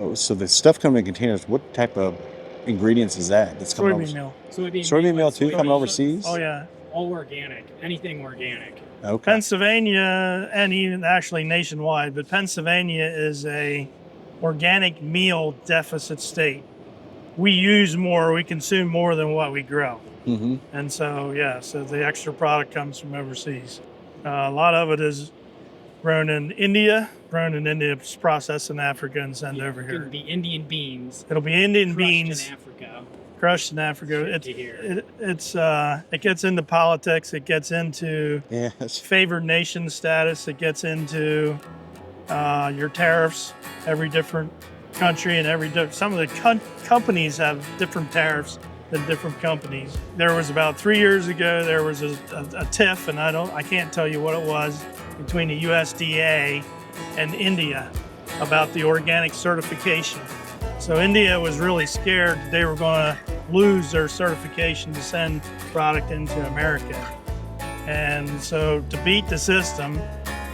Oh, so the stuff coming in containers, what type of ingredients is that? That's coming Soybean over. meal. Soybean meal too, coming overseas? Oh yeah. All organic. Anything organic. Okay. Pennsylvania, and even actually nationwide, but Pennsylvania is a organic meal deficit state. We use more, we consume more than what we grow. Mm-hmm. And so, yeah, so the extra product comes from overseas. A lot of it is grown in India, it's processed in Africa and sent over It'll here. be Indian beans. It'll be Indian crushed beans. in Africa. Crushed in Africa. It gets into politics. It gets into favored nation status. It gets into your tariffs. Every different country and some of the companies have different tariffs than different companies. There was about 3 years ago, there was a tiff, and I can't tell you what it was, between the USDA and India about the organic certification. So India was really scared that they were going to lose their certification to send product into America. And so to beat the system,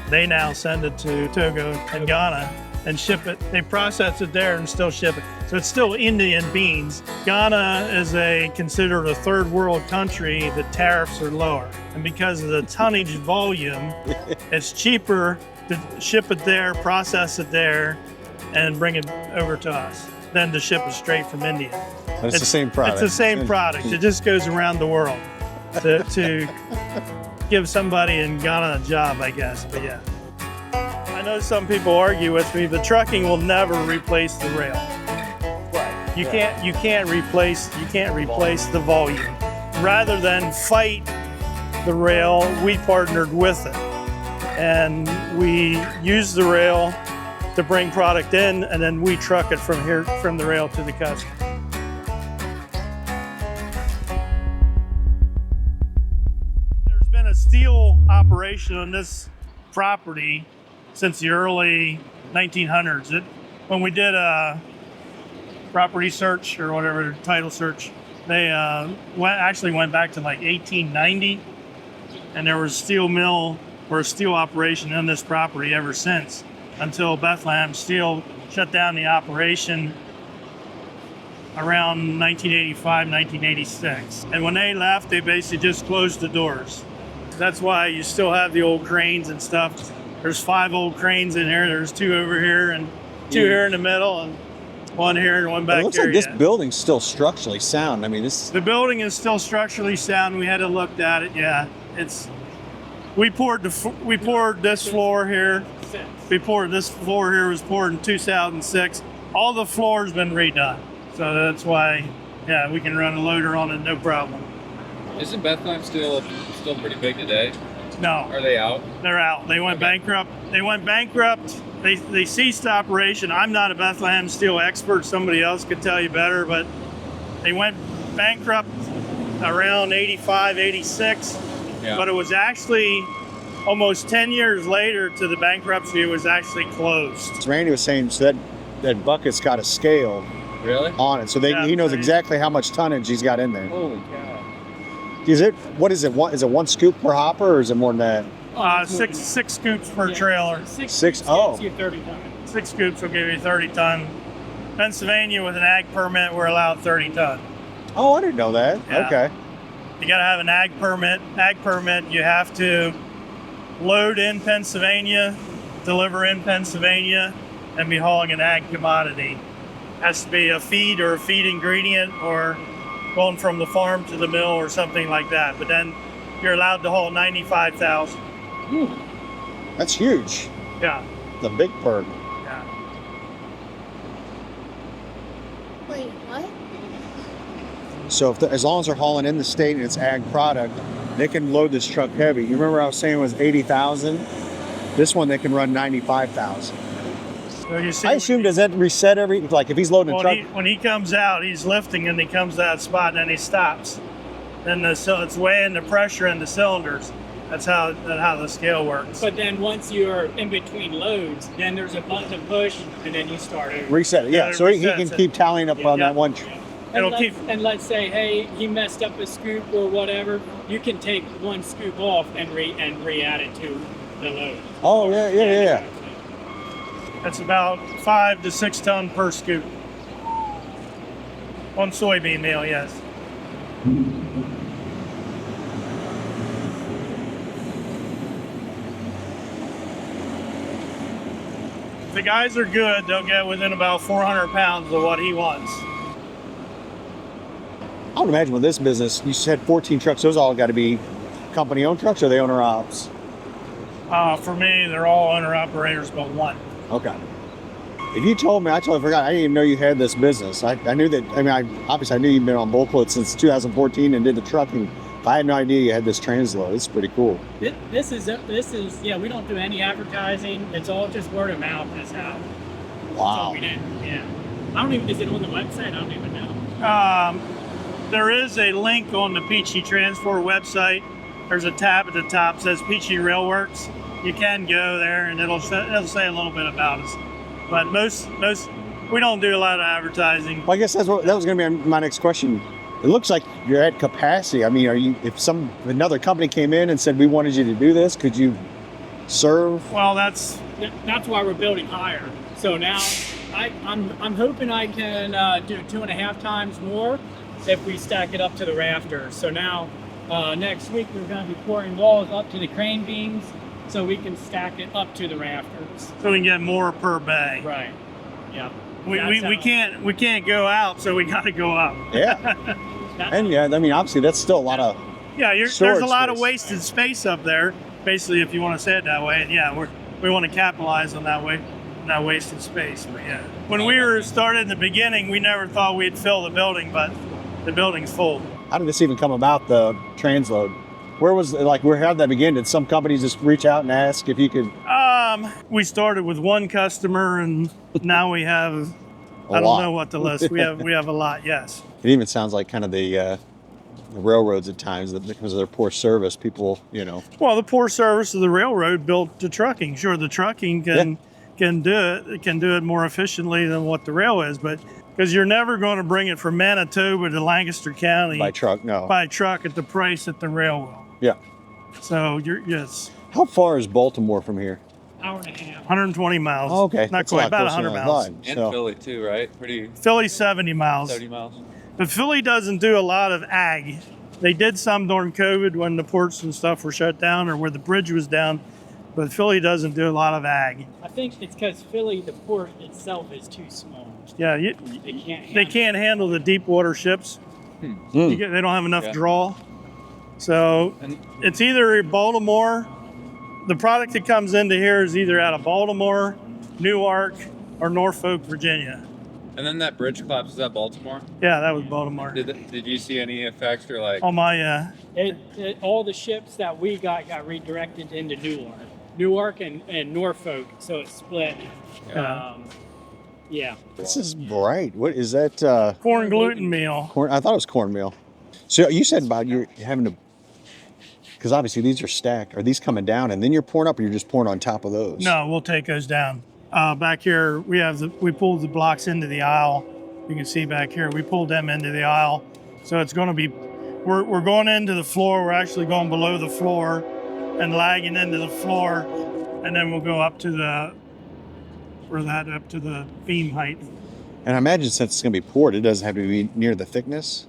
they now send it to Togo and Ghana and ship it. They process it there and still ship it. So it's still Indian beans. Ghana is considered a third world country. The tariffs are lower. And because of the tonnage volume, it's cheaper to ship it there, process it there, and bring it over to us than to ship it straight from India. But it's the same product. It's the same product. It just goes around the world to give somebody in Ghana a job, I guess. But yeah. I know some people argue with me, but trucking will never replace the rail. Right. You can't replace the volume. Rather than fight the rail, we partnered with it. And we use the rail to bring product in, and then we truck it from the rail to the customer. There's been a steel operation on this property since the early 1900s. When we did a property search or whatever, title search, they actually went back to like 1890, and there was a steel mill or a steel operation on this property ever since, until Bethlehem Steel shut down the operation around 1985, 1986. And when they left, they basically just closed the doors. That's why you still have the old cranes and stuff. There's 5 old cranes in here. There's 2 over here and 2 here in the middle, and 1 here and 1 back there. It looks like this building's still structurally sound. I mean, the building is still structurally sound. We had to look at it. Yeah, we poured this floor here. This floor here was poured in 2006. All the floor's been redone. So that's why, yeah, we can run a loader on it, no problem. Isn't Bethlehem still pretty big today? No. Are they out? They're out. They went bankrupt. They ceased operation. I'm not a Bethlehem Steel expert. Somebody else could tell you better, but they went bankrupt around 85, 86. Yeah. But it was actually almost 10 years later to the bankruptcy, it was actually closed. So Randy was saying, so that bucket's got a scale on it. So he knows exactly how much tonnage he's got in there. Holy cow. Is it 1 scoop per hopper, or is it more than that? 6 scoops per trailer. 6 Six? scoops Oh. gets you 30 ton. 6 scoops will give you 30 ton. Pennsylvania with an ag permit, we're allowed 30 ton. Oh, I didn't know that. Yeah. Okay. You got to have an ag permit. You have to load in Pennsylvania, deliver in Pennsylvania, and be hauling an ag commodity. Has to be a feed or a feed ingredient, or going from the farm to the mill or something like that. But then you're allowed to haul 95,000. That's huge. Yeah. The big perk. Yeah. Wait, what? So as long as they're hauling in the state and it's ag product, they can load this truck heavy. You remember I was saying it was 80,000? This one they can run 95,000. So you see, I assume, does that reset like if he's loading a truck? When he comes out, he's lifting and he comes to that spot and then he stops. Then it's weighing the pressure in the cylinders. That's how the scale works. But then once you're in between loads, then there's a button to push, and then you start over. Reset it, yeah. So he can keep tallying up on that one. And let's say, hey, he messed up a scoop or whatever. You can take 1 scoop off and re-add it to the load. Oh yeah. That's about 5 to 6 ton per scoop. On soybean meal, yes. If the guys are good, they'll get within about 400 pounds of what he wants. I would imagine with this business, you said 14 trucks. Those all got to be company-owned trucks, or they owner ops? For me, they're all owner-operators but one. Okay. If you told me, I totally forgot. I didn't even know you had this business. I knew that. I mean, obviously I knew you've been on BulkLoads since 2014 and did the trucking. But I had no idea you had this transload. It's pretty cool. This is yeah. We don't do any advertising. It's all just word of mouth. That's how. That's all we did. Yeah. I don't even. Is it on the website? I don't even know. There is a link on the Peachey Transport website. There's a tab at the top that says Peachey Railworks. You can go there and it'll say a little bit about us. But most we don't do a lot of advertising. Well, I guess that was going to be my next question. It looks like you're at capacity. I mean, if another company came in and said we wanted you to do this, could you serve? Well, that's why we're building higher. So now I'm hoping I can do 2.5 times more if we stack it up to the rafters. So now next week we're going to be pouring walls up to the crane beams so we can stack it up to the rafters. So we can get more per bay. Right. Yeah. We can't go out, so we got to go up. Yeah. And yeah, I mean, obviously that's still a lot of there's a lot of wasted space up there. Basically, if you want to say it that way, and yeah, we want to capitalize on that wasted space. But yeah, when we were started in the beginning, we never thought we'd fill the building, but the building's full. How did this even come about, the transload? Where did that begin? Did some companies just reach out and ask if you could? We started with one customer, and now we have, I don't know what the list. We have a lot. Yes. It even sounds like kind of the railroads at times, that because of their poor service, people, Well, the poor service of the railroad built the trucking. Sure, the trucking can do it. It can do it more efficiently than what the rail is, but because you're never going to bring it from Manitoba to Lancaster County by truck, no. By truck at the price that the rail will. Yeah. So yes. How far is Baltimore from here? Hour and a half. 120 miles. Oh, okay. Not That's quite, about closer 100 than I miles. thought. And Philly too, right? Philly 70 miles. 70 miles. But Philly doesn't do a lot of ag. They did some during COVID when the ports and stuff were shut down or where the bridge was down. But Philly doesn't do a lot of ag. I think it's because Philly, the port itself is too small. Yeah, they can't handle the deep water ships. They don't have enough draw. So it's either Baltimore. The product that comes into here is either out of Baltimore, Newark, or Norfolk, Virginia. And then that bridge collapse, is that Baltimore? Yeah, that was Baltimore. Did you see any effects or like? Oh my, all the ships that we got redirected into Newark and Norfolk, so it's split. Yeah. This is bright. What is that? Corn gluten meal. Corn. I thought it was cornmeal. So you said about you having to, because obviously these are stacked. Are these coming down and then you're pouring up, or you're just pouring on top of those? No, we'll take those down. Back here, we pulled the blocks into the aisle. You can see back here, we pulled them into the aisle. So it's going to be, we're going into the floor. We're actually going below the floor and lagging into the floor, and then we'll go up to the beam height. And I imagine since it's going to be poured, it doesn't have to be near the thickness,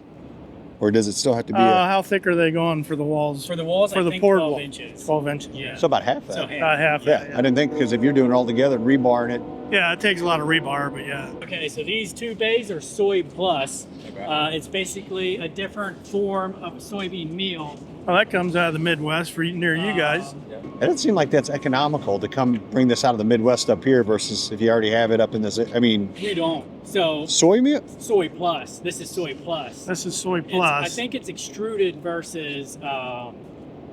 or does it still have to be? How thick are they going for the walls? For the walls, for I the think poured 12 wall. inches. 12 inches. Yeah. So about half that. So About half. Yeah, I didn't think, because if you're doing it all together, rebarring it. Yeah, it takes a lot of rebar, but yeah. Okay, so these 2 bays are soy plus. It's basically a different form of soybean meal. Well, that comes out of the Midwest near you guys. It doesn't seem like that's economical to come bring this out of the Midwest up here versus if you already have it up in this. I mean, We don't. So soy meal. soy plus. This is soy plus. This is soy plus. I think it's extruded versus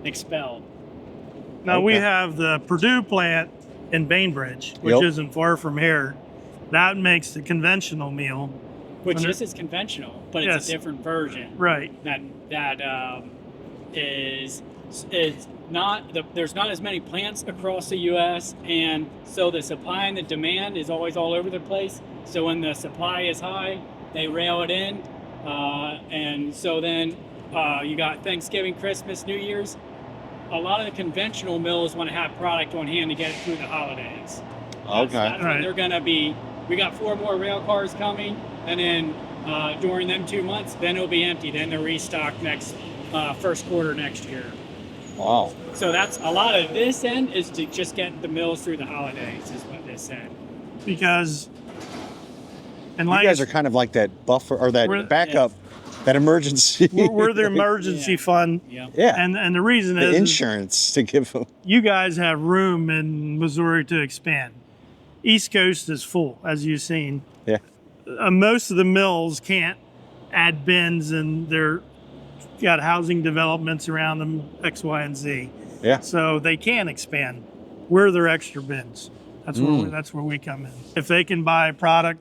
expelled. Now we Okay. have the Purdue plant in Bainbridge, which isn't far from here. That makes the conventional meal. Which this is conventional, but it's a different version. Right. That is not there's not as many plants across the U.S. and so the supply and the demand is always all over the place. So when the supply is high, they rail it in, and so then you got Thanksgiving, Christmas, New Year's. A lot of the conventional mills want to have product on hand to get it through the holidays. Okay. That's when they're gonna be. We got 4 more rail cars coming, and then during them 2 months, then it'll be empty. Then they'll restock next first quarter next year. Wow. So that's a lot of this end is to just get the mills through the holidays. Is what this end. Because, and You guys are kind of like that buffer or that backup, that emergency. we're the emergency fund. Yeah. Yeah. And the reason The is insurance to give them. you guys have room in Missouri to expand. East Coast is full, as you've seen. Yeah. Most of the mills can't add bins, and they're got housing developments around them, X, Y, and Z. Yeah. So they can expand. We're their extra bins. That's where we come in. If they can buy product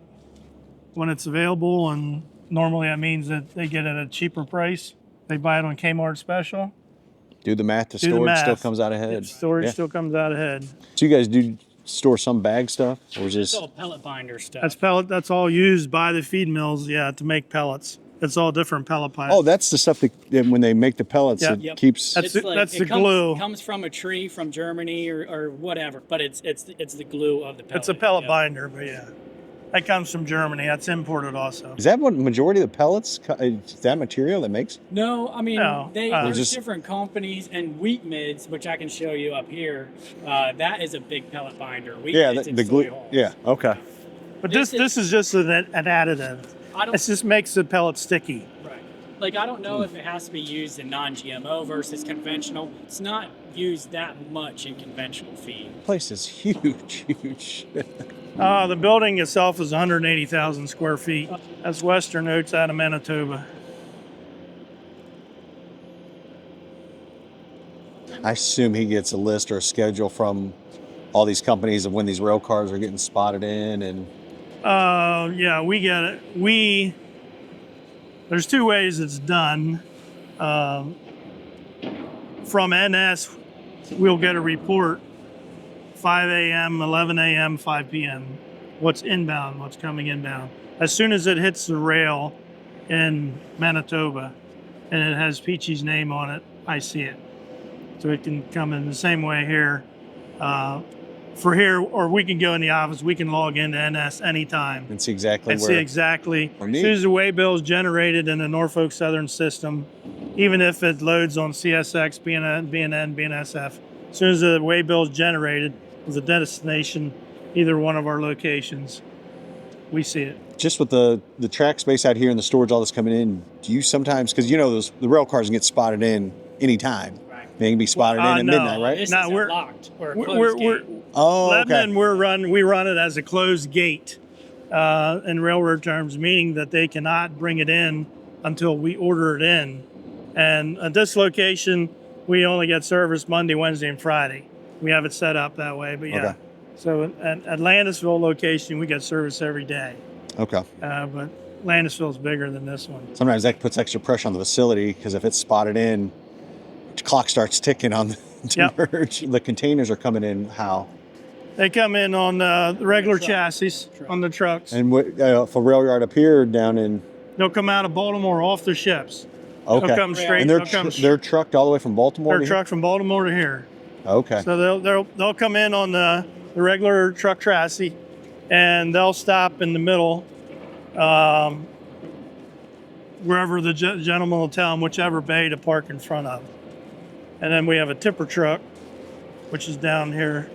when it's available, and normally that means that they get it at a cheaper price. They buy it on Kmart special. Do the math. The Do the storage math. still comes out ahead. Storage still comes out ahead. So you guys do store some bag stuff, or It's just all pellet binder stuff. That's pellet. That's all used by the feed mills, to make pellets. It's all different pellet pipes. Oh, that's the stuff that when they make the pellets, Yeah. it Yep. keeps. That's It's that's the it comes, glue. Comes from a tree from Germany or whatever, but it's the glue of the pellet. It's a pellet yeah. binder, but that comes from Germany. That's imported also. Is that what majority of the pellets? Is that material that makes? No, I mean No, there's just- different companies and wheat mids, which I can show you up here. That is a big pellet binder. Wheat Yeah, mids the and glue. soy hulls. Yeah. Okay. But This this is just an additive. I don't It just makes the pellet sticky. right. Like I don't know if it has to be used in non-GMO versus conventional. It's not used that much in conventional feed. Place is huge, huge. The building itself is 180,000 square feet. That's Western Oats out of Manitoba. I assume he gets a list or a schedule from all these companies of when these rail cars are getting spotted in, and We get it. There's 2 ways it's done. From NS, we'll get a report 5 a.m., 11 a.m., 5 p.m. What's inbound, what's coming inbound. As soon as it hits the rail in Manitoba and it has Peachey's name on it, I see it. So it can come in the same way here. For here, or we can go in the office, we can log into NS anytime see exactly and where. see exactly. Or As neat. soon as the waybill is generated in the Norfolk Southern system, even if it loads on CSX, BNN, BNSF, as soon as the waybill is generated with a destination, either one of our locations, we see it. Just with the track space out here and the storage, all this coming in, do you sometimes, because the rail cars can get spotted in anytime. Right. They can be spotted in at no. midnight, right? This No, is we're- locked or a We're, closed we're, gate. Oh, okay. Lebanon, we run it as a closed gate in railroad terms, meaning that they cannot bring it in until we order it in. And at this location, we only get service Monday, Wednesday, and Friday. We have it set up that way, but Okay. So at Landisville location, we get service every day. Okay. But Landisville's bigger than this one. Sometimes that puts extra pressure on the facility because if it's spotted in, the clock starts ticking on to Yep. merge. The containers are coming in how? They come in on the regular Truck. chassis on the trucks. And for rail yard up here down in. They'll come out of Baltimore off the ships. Okay. They'll come straight. And they're trucked all the way from Baltimore. They're to here? trucked from Baltimore to here. Okay. So they'll come in on the regular truck chassis, and they'll stop in the middle, wherever the gentleman will tell them whichever bay to park in front of. And then we have a tipper truck, which is down here,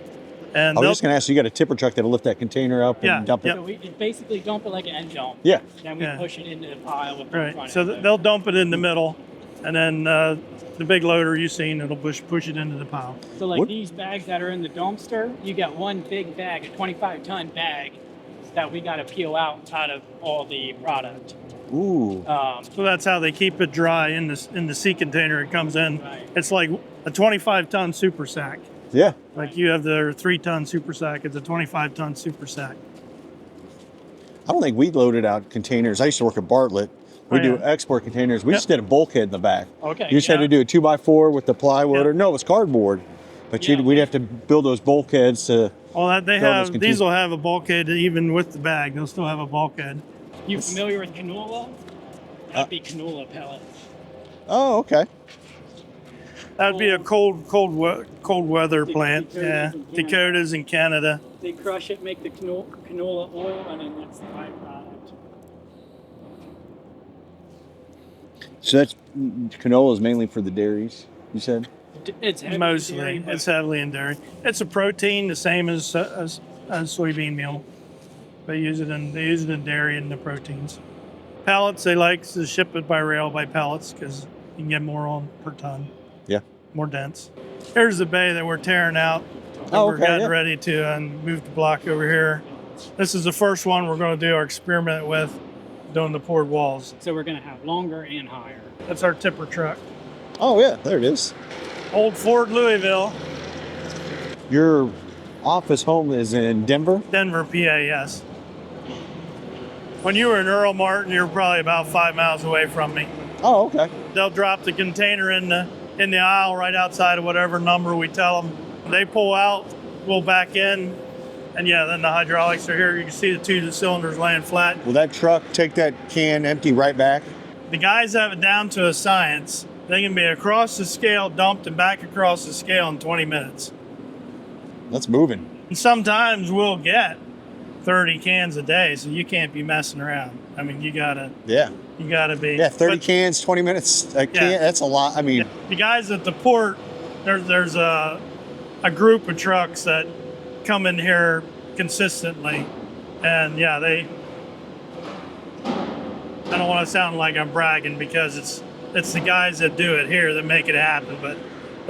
and I was they'll just going to ask you, got a tipper truck that'll lift that container up Yeah, and dump it? yeah. So we basically dump it like an end dump. Yeah. Then we Yeah. push it into the pile with the right. front So end. they'll dump it in the middle, and then the big loader you've seen, it'll push it into the pile. So like What- these bags that are in the dumpster, you got one big bag, a 25-ton bag that we got to peel out of all the product. Ooh. So that's how they keep it dry in the sea container. It comes in. Right. It's like a 25-ton super sack. Yeah. Like you have the 3-ton super sack. It's a 25-ton super sack. I don't think we loaded out containers. I used to work at Bartlett. We Oh, do yeah. export containers. We Yep. just did a bulkhead in the back. Okay. You just had to do a 2x4 with the plywood, Yep. or no, it was cardboard. But Yeah. we'd have to build those bulkheads to. Well, they Throw those have containers. these will have a bulkhead even with the bag. They'll still have a bulkhead. You familiar with canola? That'd be canola pellet. Oh, okay. That'd be a cold weather plant. Yeah, Dakotas in Canada. They crush it, make the canola oil, and then that's the byproduct. So that's canola is mainly for the dairies, you said? It's heavy Mostly, dairy, but it's heavily in dairy. It's a protein, the same as soybean meal. They use it in dairy and the proteins. Pellets, they like to ship it by rail by pellets because you can get more on per ton. Yeah. More dense. Here's the bay that we're tearing out. We're getting ready to move the block over here. This is the first one we're going to do our experiment with, doing the poured walls. So we're going to have longer and higher. That's our tipper truck. Oh yeah, there it is. Old Ford Louisville, Your office home is in Denver? Denver, PA, yes. When you were in Earl Martin, you were probably about 5 miles away from me. Oh, okay. They'll drop the container in the aisle right outside of whatever number we tell them. They pull out, we'll back in, and yeah, then the hydraulics are here. You can see the two cylinders laying flat. Will that truck take that can empty right back? The guys have it down to a science. They can be across the scale, dumped, and back across the scale in 20 minutes. That's moving. And sometimes we'll get 30 cans a day, so you can't be messing around. I mean, you gotta be. Yeah, 30 cans, 20 minutes a can. That's a lot. I mean, the guys at the port, there's a group of trucks that come in here consistently, and yeah, I don't want to sound like I'm bragging because it's the guys that do it here that make it happen, but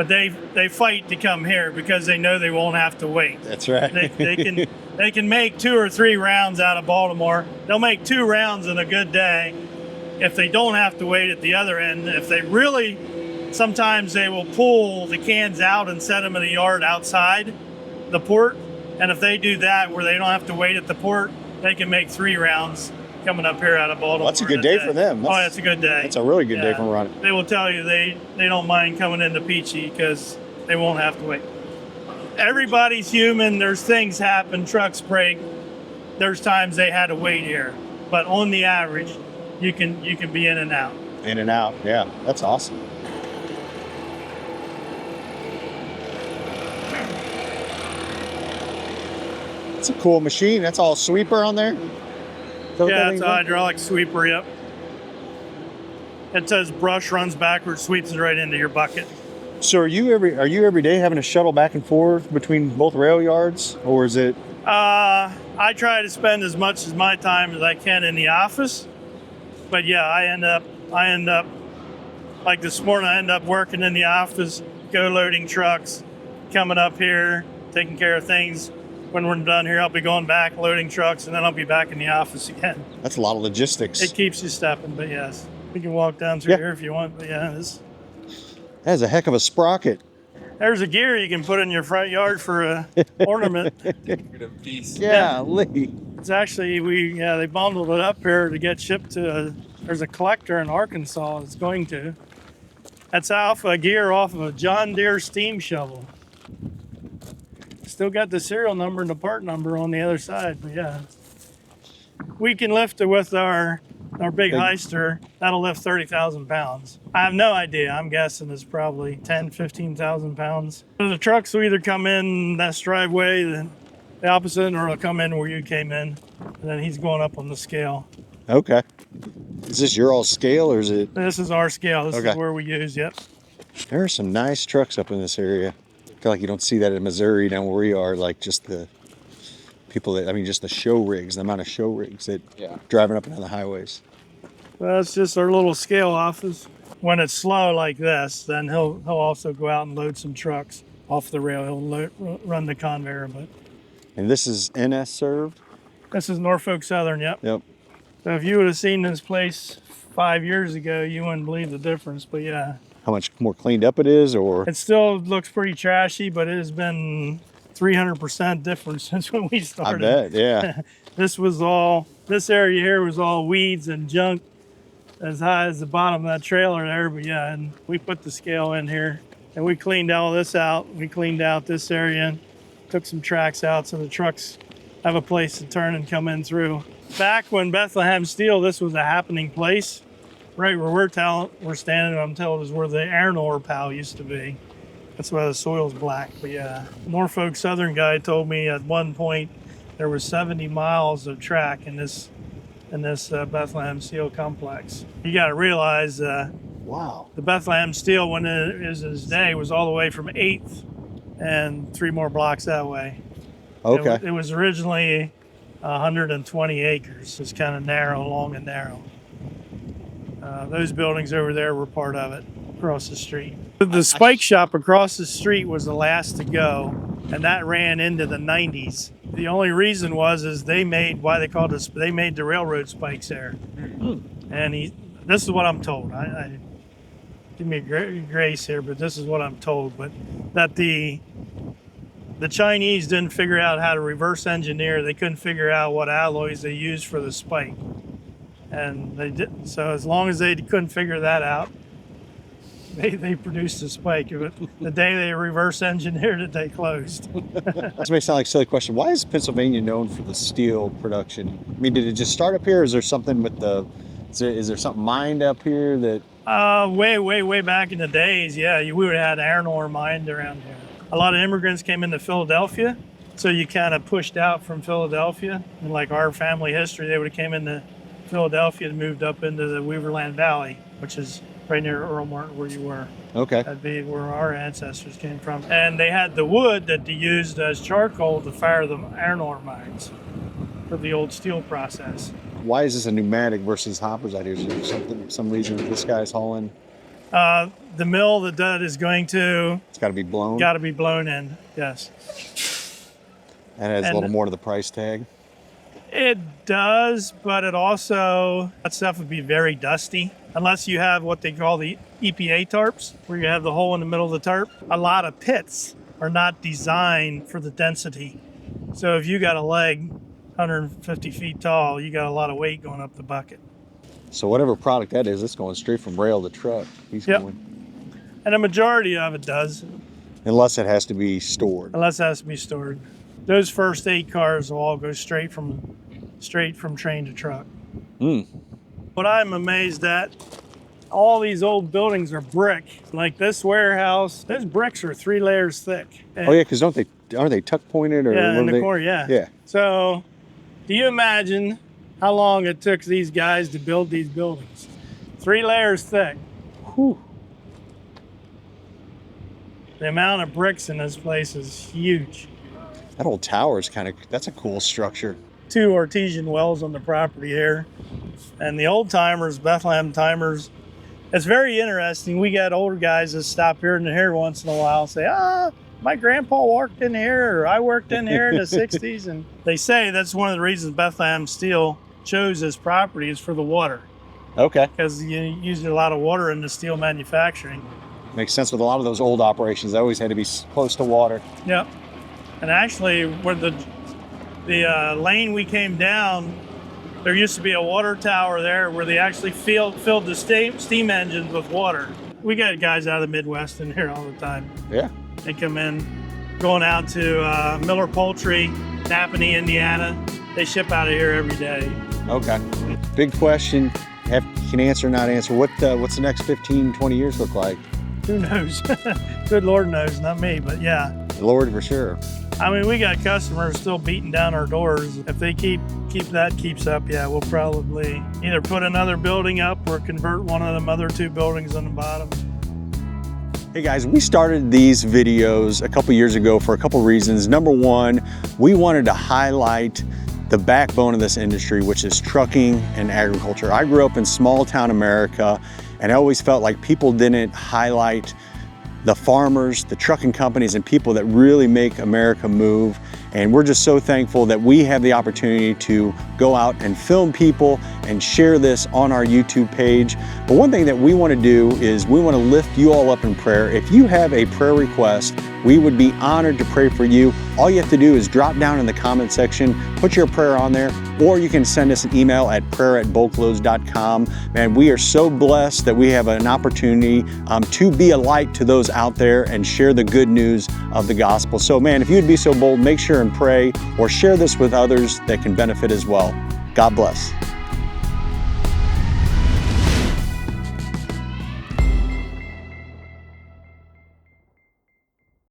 they fight to come here because they know they won't have to wait. That's right. They can make 2 or 3 rounds out of Baltimore. They'll make 2 rounds in a good day if they don't have to wait at the other end. If they really, sometimes they will pull the cans out and set them in a yard outside the port. And if they do that where they don't have to wait at the port, they can make 3 rounds coming up here out of Baltimore. Well, that's a good day for them. That's a good day. That's a really good day for running. They will tell you they don't mind coming into Peachey because they won't have to wait. Everybody's human. There's things happen. Trucks break. There's times they had to wait here. But on the average, you can be in and out. In and out. Yeah, that's awesome. It's a cool machine. That's all sweeper on there? Yeah, it's a hydraulic sweeper, yep. It says brush runs backwards, sweeps it right into your bucket. So are you every day having to shuttle back and forth between both rail yards, or is it? I try to spend as much as my time as I can in the office, but yeah, I end up like this morning. I end up working in the office, go loading trucks, coming up here, taking care of things. When we're done here, I'll be going back, loading trucks, and then I'll be back in the office again. That's a lot of logistics. It keeps you stepping, but yes. We can walk down through here if you want, but yeah. That's a heck of a sprocket. There's a gear you can put in your front yard for a ornament. Yeah, Lee. It's actually, they bundled it up here to get shipped to, there's a collector in Arkansas that's going to. That's a gear off of a John Deere steam shovel. Still got the serial number and the part number on the other side, but yeah. We can lift it with our big heister. That'll lift 30,000 pounds. I have no idea. I'm guessing it's probably 10, 15,000 pounds. So the trucks will either come in that driveway, the opposite, or it'll come in where you came in. And then he's going up on the scale. Okay. Is this your all scale or is it? This is our scale. This is where we use, yep. There are some nice trucks up in this area. I feel like you don't see that in Missouri down where we are, like just the people just the show rigs, the amount of show rigs that driving up and down the highways. Well, it's just our little scale office. When it's slow like this, then he'll also go out and load some trucks off the rail. He'll run the conveyor. And this is NS served? This is Norfolk Southern, yep. Yep. So if you would have seen this place 5 years ago, you wouldn't believe the difference, but yeah. How much more cleaned up it is, or? It still looks pretty trashy, but it has been 300% different since when we started. I bet, yeah. This area here was all weeds and junk as high as the bottom of that trailer there, but yeah, and we put the scale in here and we cleaned all this out. We cleaned out this area, took some tracks out so the trucks have a place to turn and come in through. Back when Bethlehem Steel, this was a happening place. right where we're standing, I'm told, is where the iron ore pile used to be. That's why the soil's black. But yeah, Norfolk Southern guy told me at one point there was 70 miles of track in this Bethlehem Steel complex. You got to realize Wow. the Bethlehem Steel, when it was in its day, was all the way from 8th and 3 more blocks that way. Okay. It was originally 120 acres. It's kind of narrow, long and narrow. Those buildings over there were part of it, across the street. The spike shop across the street was the last to go, and that ran into the 90s. The only reason is they made they made the railroad spikes there. And this is what I'm told. I give me a grace here, but this is what I'm told. But that the Chinese didn't figure out how to reverse engineer. They couldn't figure out what alloys they used for the spike. And they did. So as long as they couldn't figure that out, they produced a spike. But the day they reverse engineered it, they closed. This may sound like a silly question. Why is Pennsylvania known for the steel production? I mean, did it just start up here? Or is there something with is there something mined up here that? Way back in the days, yeah, we would have had iron ore mined around here. A lot of immigrants came into Philadelphia, so you kind of pushed out from Philadelphia. And like our family history, they would have came into Philadelphia and moved up into the Weaverland Valley, which is right near Earl Martin where you were. Okay. That'd be where our ancestors came from. And they had the wood that they used as charcoal to fire the iron ore mines for the old steel process. Why is this a pneumatic versus hoppers out here? Is there some reason that this guy's hauling? The mill that is going to... It's got to be blown? Got to be blown in, yes. And it has a little more to the price tag? It does, but it also, that stuff would be very dusty. Unless you have what they call the EPA tarps, where you have the hole in the middle of the tarp. A lot of pits are not designed for the density. So if you got a leg 150 feet tall, you got a lot of weight going up the bucket. So whatever product that is, it's going straight from rail to truck. Going. And a majority of it does. Unless it has to be stored. Unless it has to be stored. Those first 8 cars will all go straight from train to truck. What I'm amazed at, all these old buildings are brick. Like this warehouse, those bricks are 3 layers thick. Oh yeah, because aren't they tuck pointed or? Yeah, in the corner, yeah. Yeah. So, do you imagine how long it took these guys to build these buildings? 3 layers thick. Whew. The amount of bricks in this place is huge. That old tower is that's a cool structure. 2 artesian wells on the property here. And the old timers, Bethlehem timers, it's very interesting. We got older guys that stop here once in a while and say, my grandpa worked in here, or I worked in here in the 60s. And they say that's one of the reasons Bethlehem Steel chose this property is for the water. Okay. Because you use a lot of water in the steel manufacturing. Makes sense with a lot of those old operations. They always had to be close to water. Yep. And actually, where the lane we came down, there used to be a water tower there where they actually filled the steam engines with water. We got guys out of the Midwest in here all the time. Yeah. They come in, going out to Miller Poultry, Napanee, Indiana. They ship out of here every day. Okay. Big question. You can answer or not answer. What's the next 15, 20 years look like? Who knows? Good Lord knows, not me, but yeah. The Lord for sure. I mean, we got customers still beating down our doors. If they keeps up, yeah, we'll probably either put another building up or convert one of them other 2 buildings on the bottom. Hey guys, we started these videos a couple years ago for a couple reasons. Number one, we wanted to highlight the backbone of this industry, which is trucking and agriculture. I grew up in small town America, and I always felt like people didn't highlight the farmers, the trucking companies, and people that really make America move. And we're just so thankful that we have the opportunity to go out and film people and share this on our YouTube page. But one thing that we want to do is we want to lift you all up in prayer. If you have a prayer request, we would be honored to pray for you. All you have to do is drop down in the comment section, put your prayer on there, or you can send us an email at prayer@bulkloads.com. Man, we are so blessed that we have an opportunity to be a light to those out there and share the good news of the gospel. So man, if you'd be so bold, make sure and pray or share this with others that can benefit as well. God bless.